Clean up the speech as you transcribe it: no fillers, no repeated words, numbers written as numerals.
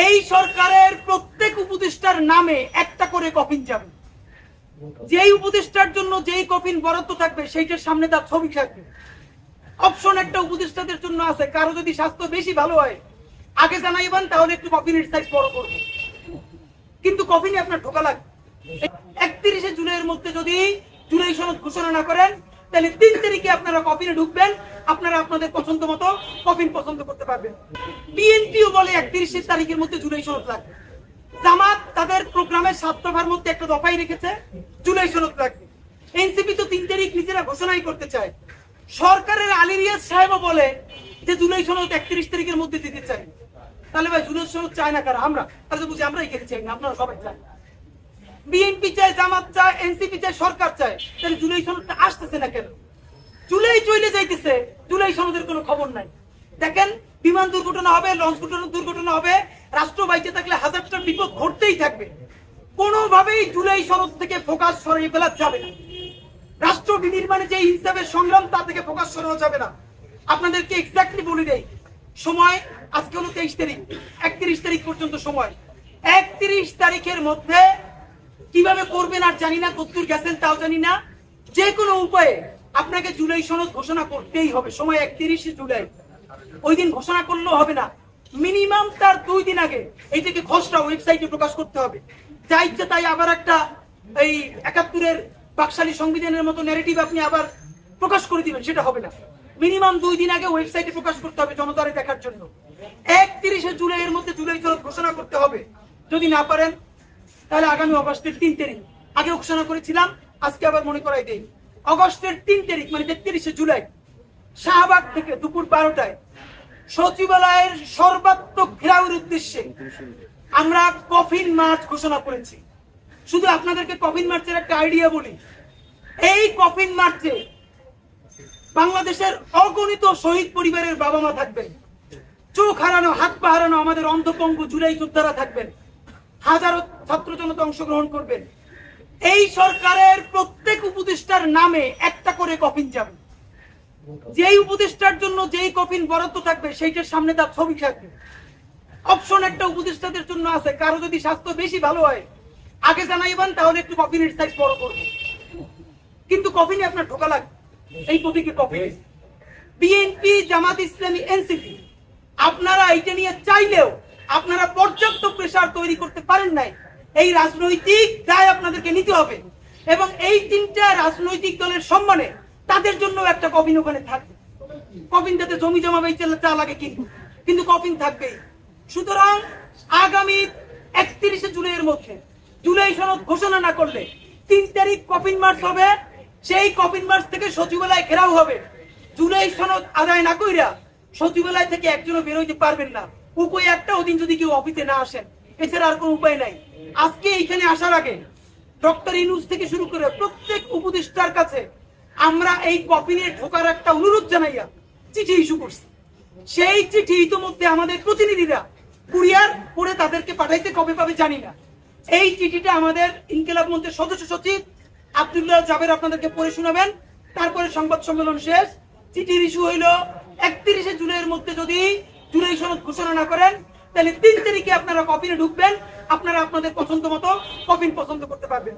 এই সরকারের প্রত্যেক উপদেষ্টার নামে একটা করে কফিন যাবে। যেই উপদেষ্টার জন্য যেই কফিন বরাদ্দ থাকবে সেইটার সামনে তার ছবি থাকবে। অপশন একটা উপদেষ্টাদের জন্য আছে, কারো যদি স্বাস্থ্য বেশি ভালো হয় আগে জানাইবেন, তাহলে একটু কফিনের সাইজ বড় করব, কিন্তু কফিনে আপনার ঢোকা লাগবে। 31শে জুলাইয়ের মধ্যে যদি জুলাই সনদ ঘোষণা না করেন, তাহলে 3 তারিখে আপনারা কফিনে ঢুকবেন, আপনারা আপনাদের পছন্দ মতো কফিন পছন্দ করতে পারবেন। বিএনপিও বলে 31 তারিখের মধ্যে জুলাই সনদ লাগবে। জামাত তাদের প্রোগ্রামের 7 দফার মধ্যে একটা দফাই রেখেছে, জুলাই সনদ লাগবে। এনসিপি তো 3 তারিখ নিজেরা ঘোষণাই করতে চায়। সরকারের আলী রিয়াজ সাহেবও বলে যে জুলাই সনদ 31 তারিখের মধ্যে দিতে চাই। তাহলে ভাই জুলাই সনদ চায় না কারা? আমরা। তাহলে বুঝি আমরাই খেতে চাই না, আপনারা সবাই চায়। বিএনপি চায়, জামাত চায়, এনসিপি চায়, সরকার চায়, তাহলে জুলাই সনদটা আসতেছে না কেন? জুলাই চলে যাইতেছে, জুলাই সনদের কোনো খবর নাই। দেখেন, বিমান দুর্ঘটনা হবে, লঞ্চ দুর্ঘটনা হবে, রাষ্ট্র বাইচে থাকলে হাজারটা বিপদ ঘটতেই থাকবে। কোনোভাবেই জুলাই সনদ থেকে ফোকাস সরিয়ে ফেলা যাবে না। রাষ্ট্র বিনির্মাণে যে হিসাবের সংগ্রাম, তা থেকে ফোকাস সরানো যাবে না। আপনাদেরকে এক্স্যাক্টলি বলে দেই, সময় আজকে হলো 23 তারিখ, 31 তারিখ পর্যন্ত সময়। 31 তারিখের মধ্যে কিভাবে করবেন আর জানি না, কতদূর গেছেন তাও জানি না, যে কোনো উপায়ে আপনাকে জুলাই সনদ ঘোষণা করতেই হবে। সময় 31শে জুলাই, ওই দিন ঘোষণা করলেও হবে না, মিনিমাম তার 2 দিন আগে এইটাকে খসড়া ওয়েবসাইটে প্রকাশ করতে হবে। যা ইচ্ছে তাই আবার একটা এই 71-এর বাকশালী সংবিধানের মতো ন্যারেটিভ আপনি আবার প্রকাশ করে দিবেন, সেটা হবে না। মিনিমাম 2 দিন আগে ওয়েবসাইটে প্রকাশ করতে হবে জনতারে দেখার জন্য। 31শে জুলাইয়ের মধ্যে জুলাই সনদ ঘোষণা করতে হবে। যদি না পারেন তাহলে আগামী অগস্টের 3 তারিখ, আগে ঘোষণা করেছিলাম, আজকে আবার মনে করাই দেই, অগস্টের 3 তারিখ মানে 31শে জুলাই শাহবাগ থেকে দুপুর 12টায় সচিবালয়ের সর্বাত্মক ঘেরাওয়ের উদ্দেশ্যে আমরা কফিন মার্চ ঘোষণা করেছি। শুধু আপনাদেরকে কফিন মার্চের একটা আইডিয়া বলি, এই কফিন মার্চে বাংলাদেশের অগণিত শহীদ পরিবারের বাবা মা থাকবেন, চোখ হারানো, হাত পা হারানো আমাদের অন্ধপঙ্গু জুলাই যোদ্ধারা থাকবেন, হাজারো ছাত্র জনতা অংশগ্রহণ করবেন। এই সরকারের প্রত্যেক উপদেষ্টার নামে একটা করে কফিন যাবে। যেই উপদেষ্টার জন্য যেই কফিন বরাদ্দ থাকবে সেইটার সামনে তার ছবি থাকবে। অপশন একটা উপদেষ্টাদের জন্য আছে, কারো যদি স্বাস্থ্য বেশি ভালো হয় আগে জানাইবেন, তাহলে একটু কফিনের সাইজ বড় করব, কিন্তু কফিনে আপনার ঢোকা লাগবে। এই প্রতীকে coffin. BNP, Jamaat Islami, NCP আপনারা এইটা নিয়ে চাইলেও আপনারা পর্যাপ্ত প্রেসার তৈরি করতে পারেন নাই। এই রাজনৈতিক দায় আপনাদেরকে নিতে হবে, এবং এই 3টা রাজনৈতিক দলের সম্মানে তাদের জন্য একটা কফিন ওখানে থাকবে। কফিন যাতে জমি জমা বেচে চা লাগে, কিন্তু কফিন থাকবেই। সুতরাং আগামী 31শে জুলাইয়ের মধ্যে জুলাই সনদ ঘোষণা না করলে 3 তারিখ কফিন মার্চ হবে। সেই কফিন মার্চ থেকে সচিবালয় ঘেরাও হবে। জুলাই সনদ আদায় না কইরা সচিবালয় থেকে একজনও বেরোইতে পারবেন না। উপায় একটা, ওদিন যদি কেউ অফিসে না আসেন, এছাড়া আর কোনো উপায় নাই। আজকে এইখানে আসার আগে ডক্টর ইউনূস থেকে শুরু করে প্রত্যেক উপদেষ্টার কাছে আমরা এই কফিনে ঢোকার একটা অনুরোধ জানাইয়া চিঠি ইস্যু করছি। সেই চিঠি ইতিমধ্যে আমাদের প্রতিনিধিরা কুরিয়ার করে তাদেরকে পাঠাইতে কবে পাবে জানি না। এই চিঠিটা আমাদের ইনকিলাব মঞ্চের সদস্য সচিব আব্দুল্লাহ জাবের আপনাদেরকে পড়ে শোনাবেন, তারপরে সংবাদ সম্মেলন শেষ। চিঠির ইস্যু হইল 31শে জুলাইয়ের মধ্যে যদি জুলাই সনদ ঘোষণা না করেন, তাহলে 3 তারিখে আপনারা কফিনে ঢুকবেন, আপনারা আপনাদের পছন্দ মতো কফিন পছন্দ করতে পারবেন।